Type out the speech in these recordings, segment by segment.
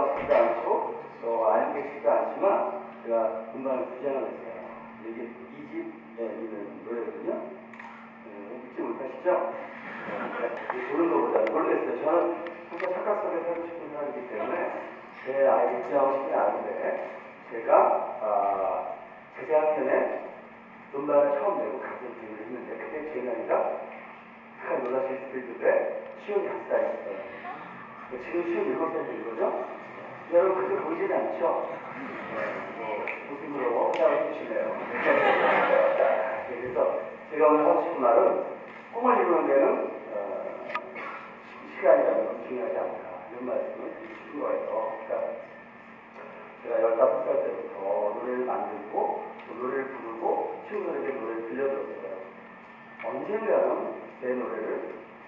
같지도 않고 또 알고 계시지도 않지만 제가 음반을 주장을 했어요. 이게 이 집에 있는 노래거든요. 믿지 못하시죠? 그런 거보다 모르겠어요. 저는 항상 착각속에 살고 싶은 사람이기 때문에 제 아이 주장하고 싶지 않은데 제가 재작년에 음반을 처음 내고 가수를 데뷔를 했는데 그때 제 나이가 약간 놀라실 수도 있는데 55살이었어요. 지금 57살 된 거죠? 여러분 그렇게 보이진 않죠? 웃음으로 따라 주시네요. 그래서 제가 오늘 하고 싶은 말은 꿈을 이루는 데는 시간이라는 건 중요하지 않다. 이런 말씀을 드리고 싶은 거예요. 그러니까 제가 15살 때부터 노래를 만들고 노래를 부르고 친구들에게 노래를 들려줬어요. 언젠가는 내 노래를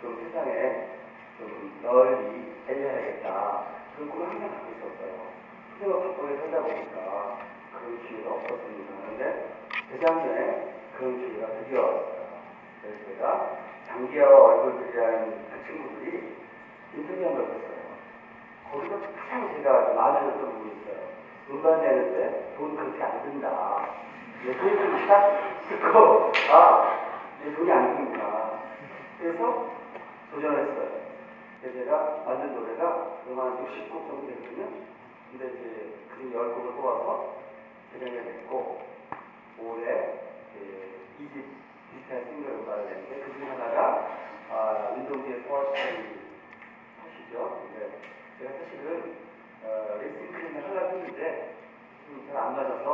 좀 세상에 좀 널리 알려야겠다. 그런 꿈을 항상 갖고 있었어요. 그래서 바쁘게 살다 보니까 그런 기회가 없었습니다. 그런데 재작년에 그런 기회가 드디어 왔어요. 그래서 제가 장기하와 얼굴들이라는 그 친구들이 인터뷰 한 걸 봤어요. 거기서 가장 제가 마음에 들었던 부분이 있어요. 음반 내는데 돈 그렇게 안 든다. 내 돈이 좀 딱 듣고 내 돈이 안 드는구나. 그래서 도전을 했어요. 그래서 제가 만든 노래가 한 60곡 정도 되거든요. 근데 이제 그 10곡을 뽑아서 재작년에 냈고 올해 2집 비슷한 싱글 음반을 냈는데 그 중에 하나가 윤동주의 소아시죠. 근데 제가 사실은 립싱크링을 하려고 했는데 잘 안 맞아서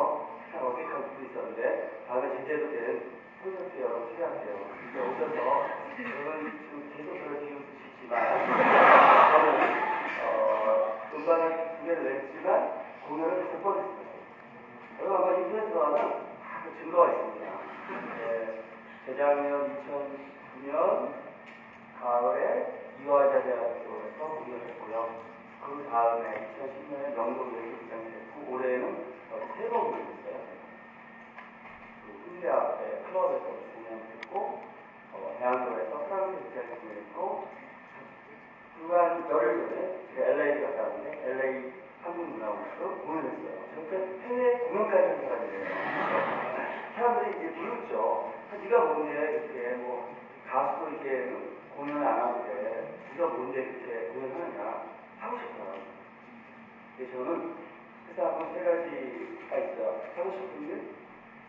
약간 어색한 부분이 있었는데 다음에 제대로 된 콘서트 여러분 초대할게요. 이제 오셔서 저는 지금 계속 저를 비웃으시지만 저는 음반을 2개를 냈지만 공연을 5번 했어요. 여러분 아마 인터넷 들어가면 그 증거가 있습니다. 재작년 2009년 가을에 이화여자대학교에서 공연을 했고요. 그 다음에 2010년에 명동에서 기장이 됐고 올해는 3번 공연했어요. 홍대 앞에 클럽에서 공연했고 대학로에서 프랑스 극장에서 공연했고 그간 열흘 전에 제가 LA에 갔다 왔는데 LA 한국문화원에서 공연했어요. 저한테 해외 공연까지 한 사람이에요. 사람들이 이제 비웃죠. 네가 뭔데 이렇게 뭐 가수도 이렇게 공연을 안 하는데 네가 뭔데 이렇게 공연하느냐 하고 싶어요. 근데 저는 세상은 3가지가 있어요. 하고 싶은 일,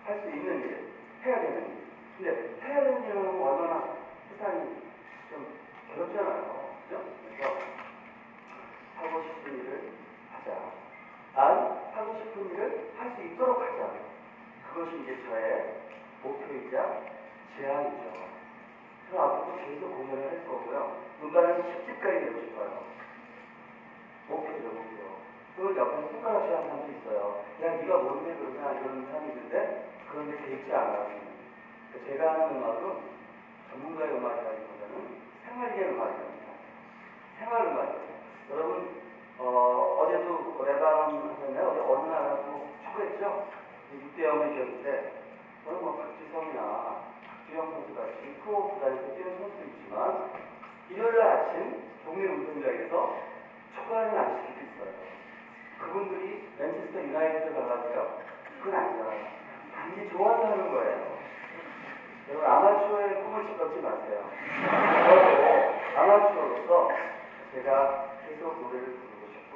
할 수 있는 일, 해야 되는 일. 근데 해야 되는 일은 얼마나 세상이 좀 괴롭잖아요. 그죠? 그래서 하고 싶은 일을 하자. 하고 싶은 일을 할 수 있도록 하자. 그것이 이제 저의 목표이자 제안이죠. 저는 앞으로 계속 공연을 할 거고요. 음반은 10집까지 내고 싶어요. 목표죠, 목표. 그걸 옆에서 손가락 취하는 사람도 있어요. 야, 네가 뭔데 그러냐 이런 사람이 있는데 그런데 개의치 않아요. 제가 하는 음악은 전문가의 음악이라기보다는 생활계의 음악입니다. 생활 음악이에요. 여러분 어제도 레바논 하셨나요? 어느 나라고 축구했죠? 6대0을 이겼는데 저는 뭐 박지성이나 박주영 선수 같이 프로 구단에서 뛰는 선수도 있지만 일요일 아침 동네 운동장에서 축구하는 아저씨도 있어요. 그분들이 맨체스터 유나이티드 가려고요? 그건 아니잖아요. 단지 좋아서 하는 거예요. 여러분 아마추어의 꿈을 짓지 마세요. 아마추어로서 제가 계속 노래를 부르고 싶고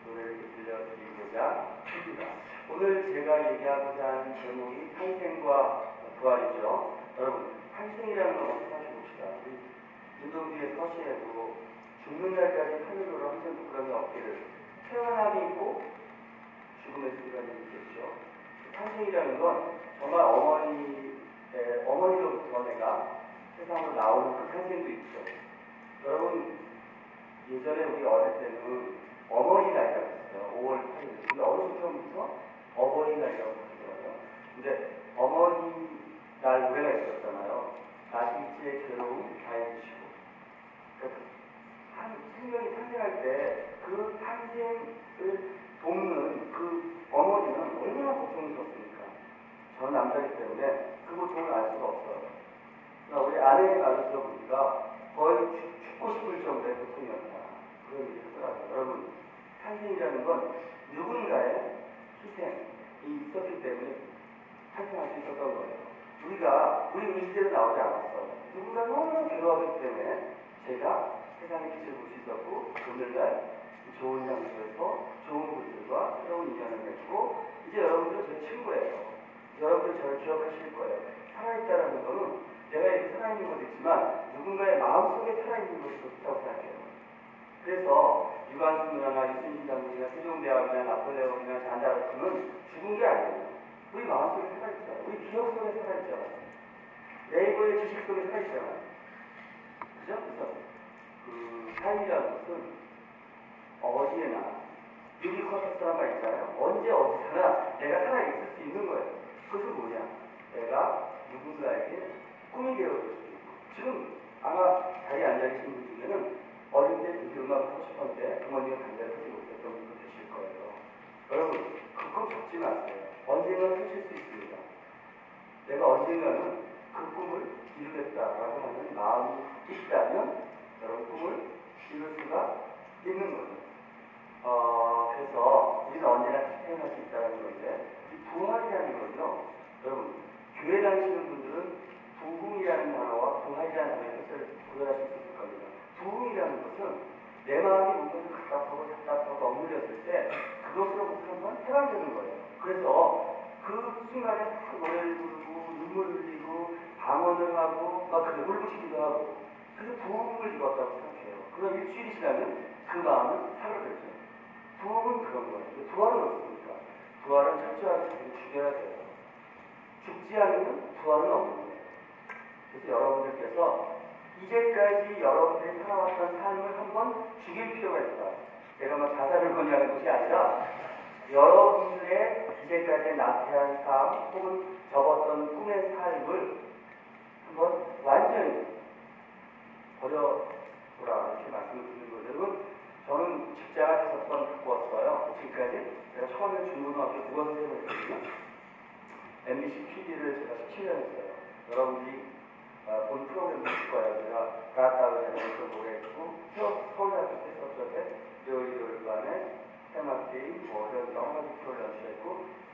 노래를 들려드리고자 합니다. 오늘 제가 얘기하고자 하는 제목이 탄생과 부활이죠. 여러분 탄생이라는 걸 한번 생각해 봅시다. 윤동주의 서시에도 죽는 날까지 하늘으로 항상 부끄러움이 없기를 태어남이 있고 죽음의 순간이 있겠죠. 탄생이라는 건 정말 어머니로부터 내가 세상으로 나오는 그 탄생도 있죠. 여러분 예전에 우리 어릴 때는 어머니날이라고 했어요. 5월 8일. 우리 어른부터 어버이날이라고 부르더라고요. 근데 어머니날 노래가 있었잖아요. 나실지의 괴로움 다해주시고. 그러니까 한 생명이 탄생할 때 그 탄생을 돕는 그 어머니는 얼마나 고통스럽습니까? 저는 남자이기 때문에 그 고통을 알 수가 없어요. 그러니까 우리 아내의 말을 들어보니까 거의 죽고 싶을 정도의 고통이었다. 그런 얘기를 하더라고요. 여러분, 탄생이 성공이라는 건 누군가의 희생이 있었기 때문에 탄생할 수 있었던 거예요. 우리 의지대로 나오지 않았어요. 누군가 너무 괴로웠기 때문에 제가 세상의 빛을 볼 수 있었고, 오늘날 좋은 장소에서 좋은 분들과 새로운 인연을 맺고, 이제 여러분들은 제 친구예요. 여러분들 저를 기억하실 거예요. 살아있다라는 거는 내가 이렇게 살아있는 것도 있지만 누군가의 마음속에 살아있는 것이 더 좋다고 생각해요. 그래서 유관순 누나나 유승진 장군이나 세종대왕이나 나폴레옹이나 잔다르크는 죽은 게 아니에요. 우리 마음속에 살아있잖아요. 우리 기억 속에 살아있잖아요. 네이버의 지식 속에 살아있잖아요. 그죠? 그래서 그 삶이라는 것은 어디에나 유니콘스라는 말 있잖아요. 언제 어디서나 내가 살아있을 수 있는 거예요. 그것은 뭐냐? 내가 누군가에게 꿈이 되어줄 수 있고, 지금 아마 자리에 앉아계신 분 중에는 어릴 때 되게 음악을 하고 싶었는데 부모님이 반대를 하지 못했던 분도 계실 거예요. 여러분, 그 꿈 접지 마세요. 언젠가 펼칠 수 있습니다. 내가 언젠가는 그 꿈을 이루겠다라고 하는 마음이 있다면 여러분 꿈을 이룰 수가 있는 거예요. 그래서 우리는 언제나 다시 태어날 수 있다는 건데, 이 부활이라는 거죠. 여러분, 교회 다니시는 분들은 부흥이라는 단어와 부활이라는 단어의 뜻을 구별하실 수 있을 겁니다. 부흥이라는 것은 내 마음이 무엇을 답답하고 억눌렸을 때 그것으로부터 한번 해방되는 거예요. 그래서 그 순간에 막 노래를 부르고 눈물 흘리고 방언을 하고 막 그래 울부짖기도 하고, 그래서 부흥을 입었다고 생각해요. 그럼 일주일이 지나면 그 마음은 사라졌죠. 부흥은 그런 거예요. 부활은 없습니까? 부활은 철저하게 자기를 죽여야 돼요. 죽지 않으면 부활은 없는 거예요. 그래서 여러분들께서 이제까지 여러분들이 살아왔던 삶을 한번 죽일 필요가 있다. 제가 뭐 자살을 권유하는 것이 아니라 여러분들의 이제까지 나태한 삶 혹은 접었던 꿈의 삶을 한번 완전히 버려보라 이렇게 말씀을 드리는 거예요. 여러분, 저는 직장을 5번 바꾸었어요. 지금까지 제가 처음에 중고등학교 국어선생님을 했거든요. MBC PD를 제가 17년 했어요. 여러분들이 본 프로그램을 볼 거예요. 제가 가다가 제가 노래했고, 서울대학교 때 수업 때 일요일 반에 테마게임, 뭐 이런 여러 가지 프로를 연출했고,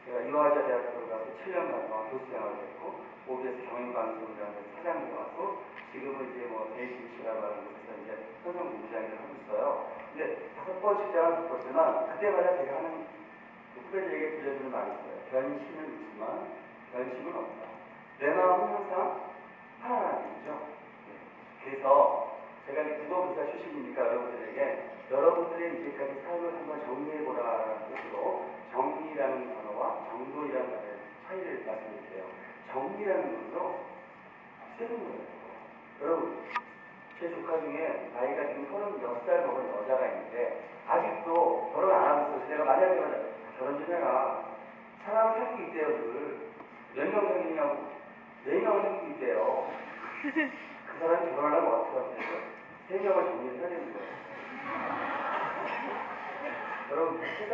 제가 이화여자대학교를 가서 7년간 동안 교수 생활을 했고, OBS 경영방송이라는 데서 사장님 왔고, 지금은 이제 뭐 JTBC라고 하는 곳에서 이제 현상부부장을 하고 있어요. 근데 5번 직장을 바꿨지만 그때마다 제가 하는 후배들에게 들려주는 말이 있어요. 변신은 있지만 변심은 없다. 내 마음은 항상 살아나는 거죠. 그래서 제가 국어교사 출신이니까 여러분들에게 여러분들의 이제까지 삶을 한번 정리해보라라는 뜻으로 정리라는 단어와 정돈이라는 단어의 차이를 말씀드릴게요. 정리라는 것으로 없애는 거예요. 여러분, 제 조카 중에 나이가 지금 36살 먹은 여자가 있는데 아직도 결혼 안 하고 있어서 내가 만약에 결혼 좀 해라. 사람을 사귀고 있대요. 몇 명 사귀냐고 4명을 사귀고 있대요. 그 사람이 결혼하려면 어떻게 하세요? 3명을 정리해서 해야 되는 거예요. 여러분, 회사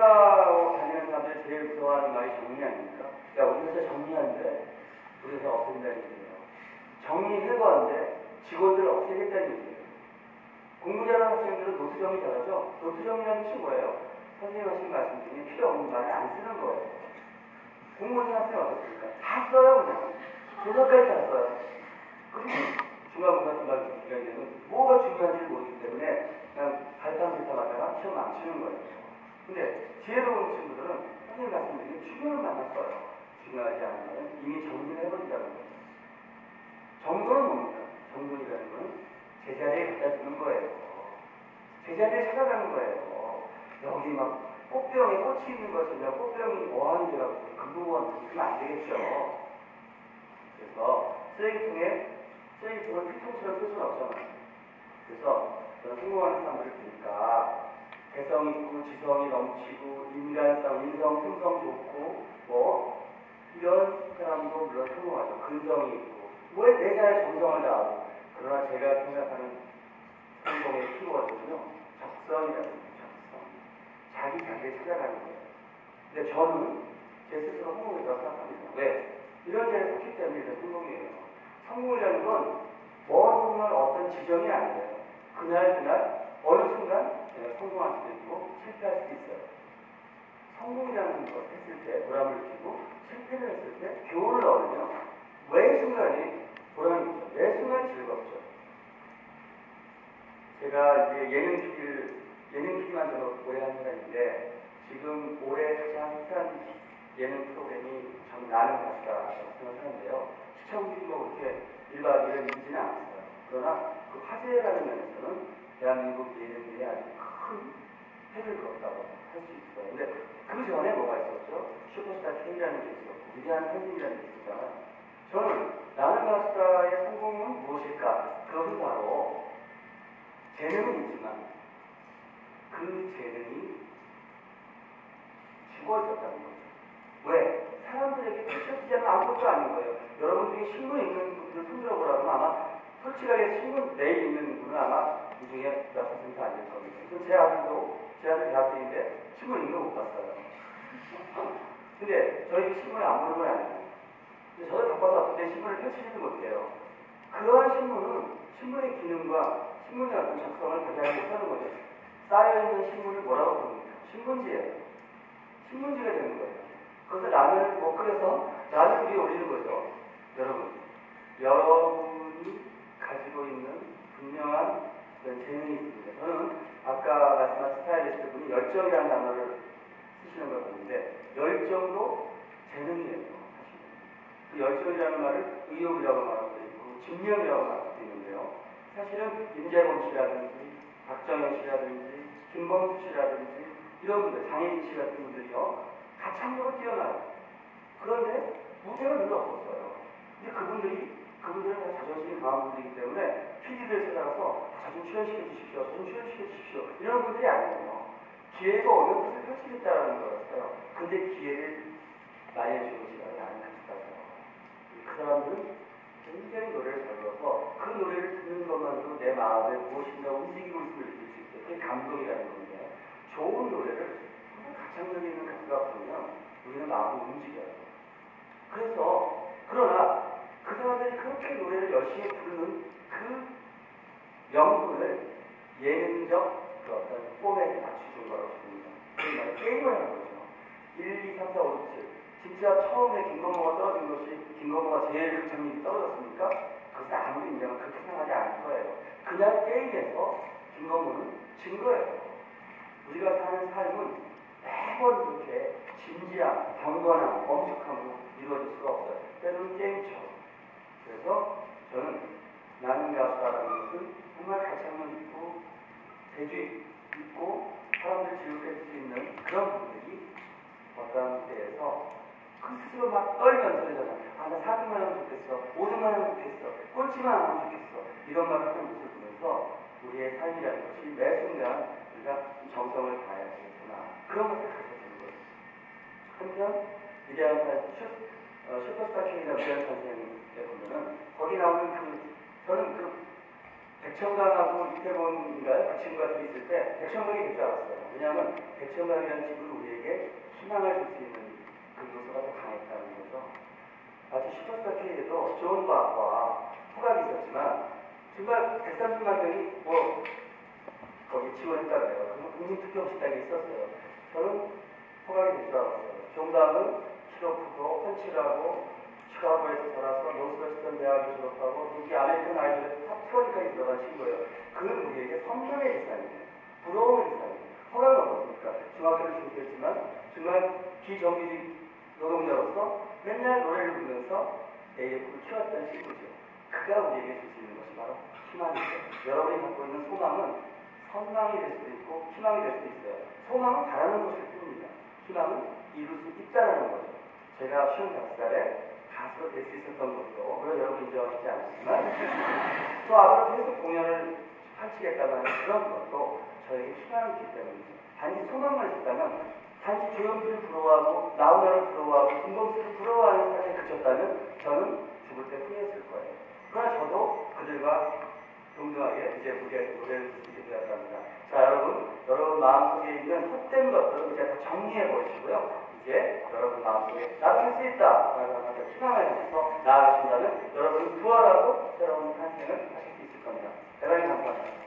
다니는 사람들이 제일 무서워하는 말이 정리 아닙니까? 야, 우리 회사 정리하는데 우리 회사 없앤다는 얘기예요. 정리해봤는데 직원들을 없애겠다는 얘기예요. 공부 잘하는 학생들은 노트 정리 잘하죠? 노트 정리라는 뜻이 뭐예요? 선생님 하신 말씀 중에 필요 없는 말을 안 쓰는 거예요. 공무원 학생 어떻습니까? 다 써요, 그냥. 조사까지 다 써요. 그리고 중간고사 기간이 되면 뭐가 중요한지 모르기 때문에 그냥 발탕발탕하다가 시험 망치는 거예요. 근데 지혜로운 친구들은 선생님 말씀 중에 중요한 말만 써요. 중요하지 않으면 이미 정리를 해버린다는 거예요. 정도는 뭡니까? 정돈이라는 건 제자리에 갖다 주는 거예요. 제자리에 찾아가는 거예요. 여기 막 꽃병에 꽃이 있는 것처럼 꽃병이 어항이 돼가지고 금붕어가 있으면 안 되겠죠. 그래서 쓰레기통을 필통처럼 쓸 수는 없잖아요. 그래서 저는 성공하는 사람들을 보니까 개성 있고 지성이 넘치고 인간성, 인성, 품성 좋고 뭐 이런 사람도 물론 성공하죠. 근성이 있고 뭐에 대해서 정성을 다하고, 그러나 제가 생각하는 성공의 키워드는요, 적성이라는 거예요. 적성. 자기 자기를 찾아가는 거예요. 근데 저는 제 스스로 성공이라고 생각합니다. 왜? 이런 자리에 섰기 때문에 이런 성공이에요. 성공이라는 건 먼 어떤 지점이 아니에요. 그날 어느 순간 내가 성공할 수도 있고 실패할 수도 있어요. 성공이라는 것 했을 때 보람을 느끼고 실패를 했을 때 교훈을 얻으며 매 순간이 보람이 있죠. 매 순간이 즐겁죠. 제가 이제 예능 PD만 저도 오래 한 사람인데 지금 올해 가장 핫한 예능 프로그램이 전 나는 가수다라고 생각하는데요. 시청률이 뭐 그렇게 1박 2일을 이기지는 않았어요. 그러나 그 화제라는 면에서는 대한민국 예능계에 아주 큰 획을 그었다고 할 수 있어요. 근데 그 전에 뭐가 있었죠? 슈퍼스타 K라는 게 있었고 위대한 팬이라는 게 있었잖아요. 저는 나는 가수다의 성공은 무엇일까? 그것은 바로 재능은 있지만 그 재능이 죽어 있었다는 거죠. 왜? 사람들에게 펼쳐지지 않는 아무것도 아닌 거예요. 여러분 중에 신문 읽는 분들 손들어 보라면 아마 솔직하게 신문 매일 읽는 분은 아마 이 중에 몇 퍼센트 아닐 겁니다. 제 아들 대학생인데 신문 읽는 거 못 봤어요. 근데 저희 신문을 안 보는 건 아니에요. 근데 저도 바빠서 어떤 때 신문을 펼치지도 못해요. 그러한 신문은 신문의 기능과 신문의 어떤 작성을 발휘하지 못하는 거죠. 쌓여있는 신문을 뭐라고 부릅니까? 신문지예요. 신문지가 되는 거예요. 그래서 라면을 못 끓여서 라면 위에 올리는 거죠. 여러분이 가지고 있는 분명한 재능이 있습니다. 저는 아까 말씀한 스타일리스트 분이 열정이라는 단어를 쓰시는 걸 봤는데 열정도 재능이에요. 사실은. 그 열정이라는 말을 의욕이라고 말할 수도 있고 집념이라고 말할 수도 있는데요. 사실은 임재범 씨라든지 박정현 씨라든지 김범수 씨라든지 이런 분들, 장혜진 씨 같은 분들이요. 가창력은 뛰어나요. 그런데 무대가 별로 없었어요. 근데 그분들은 다 자존심이 강한 분들이기 때문에 PD들 찾아가서 저 좀 출연시켜 주십시오. 저 좀 출연시켜 주십시오. 이런 분들이 아니에요. 기회가 오면 그것을 펼치겠다라는 거였어요. 근데 기회를 많이 해주는 시간이 아닌 것같아요. 그 사람들은 굉장히 노래를 잘 불러서 그 노래를 듣는 것만으로 내 마음에 무엇인가 움직이고 있음을 느낄 수 있어요. 그게 감동이라는 건데 좋은 노래를 가창력이 있는 가수가 부르면 우리는 마음이 움직여요. 그러나 그 사람들이 그렇게 노래를 열심히 부르는 그 명분을 예능적 그 어떤 포맷에 맞추는 거라고 봅니다. 그러니까 게임을 하는 거죠. 1, 2, 3, 4, 5, 6, 7. 진짜 처음에 김건모가 떨어진 것이 김건모가 제일 극장력이 떨어졌습니까? 그것은 아무리 인정은 그렇게 생각하지 않을 거예요. 그냥 게임에서 김건모는 진 거예요. 우리가 사는 삶은 매번 그렇게 진지한, 경건한, 엄숙함으로 이루어질 수가 없어요. 때로는 게임처럼. 그래서 저는 나는 가수다라는 것은 정말 가창력 있고 재주 있고 사람들 즐겁게 할 수 있는 그런 분들이 어떤 무대에서 그 스스로 막 떨면서 그러잖아요. 나 4등만 하면 좋겠어. 5등만 하면 좋겠어. 꼴찌만 하면 좋겠어. 이런 말을 하는 모습을 보면서 우리의 삶이라는 것이 매 순간 우리가 정성을 다해야 되겠구나. 그런 것을 가져야 되는 거예요. 한편 위대한 슈퍼스타 K나 위대한 선생에 보면은 거기 나오는 저는 백천강하고 이태원인가요? 그 친구가 둘이 있을 때 백천강이 될 줄 알았어요. 왜냐하면 백천강이라는 친구는 우리에게 희망을 줄 수 있는 그 요소가 더 강했다는 거죠. 마치 슈퍼스타 K에도 좋은 과학과 후각이 있었지만 정말 130만 명이 거기 지원했다고 해요. 그러면 국민투표식당이 있었어요. 저는 후각이 될 줄 알았어요. 정답은 키로 크고 펀치라고 시카고에서 자라서 노스웨스턴 대학을 졸업하고 여기 아메리칸 아이돌의 탑 20까지 들어간 친구예요. 그는 우리에게 성공의 리산이에요. 부러움의 리산이에요. 허가는 어떻습니까? 중학교를 졸업했지만 정말 비정규직 노동자로서 맨날 노래를 부르면서 AF를 키웠던 친구죠. 그가 우리에게 줄 수 있는 것이 바로 희망이죠. 여러분이 갖고 있는 소망은 선망이 될 수도 있고 희망이 될 수도 있어요. 소망은 바라는 것일 뿐입니다. 희망은 이룰 수 있다는 거죠. 제가 55살에 가수가 될 수 있었던 것도 물론 여러분 인정하시지 않지만 또 앞으로 계속 공연을 펼치겠다는 그런 것도 저에게 희망이 있기 때문이죠. 단지 소망만 있다면 단지 조영필을 부러워하고 나훈아를 부러워하고 김범수를 부러워하는 삶에 그쳤다면 저는 죽을 때 후회했을 거예요. 그러나 저도 그들과 동등하게 이제 무대에서 노래를 부를 수 있게 되었답니다. 자, 여러분 마음속에 있는 헛된 것들을 이제 다 정리해 보시고요. 이제 여러분 마음속에 나도 할 수 있다 라는 희망을 가지고 나아가신다면 여러분이 부활하고 새로운 탄생을 하실 수 있을 겁니다. 대단히 감사합니다.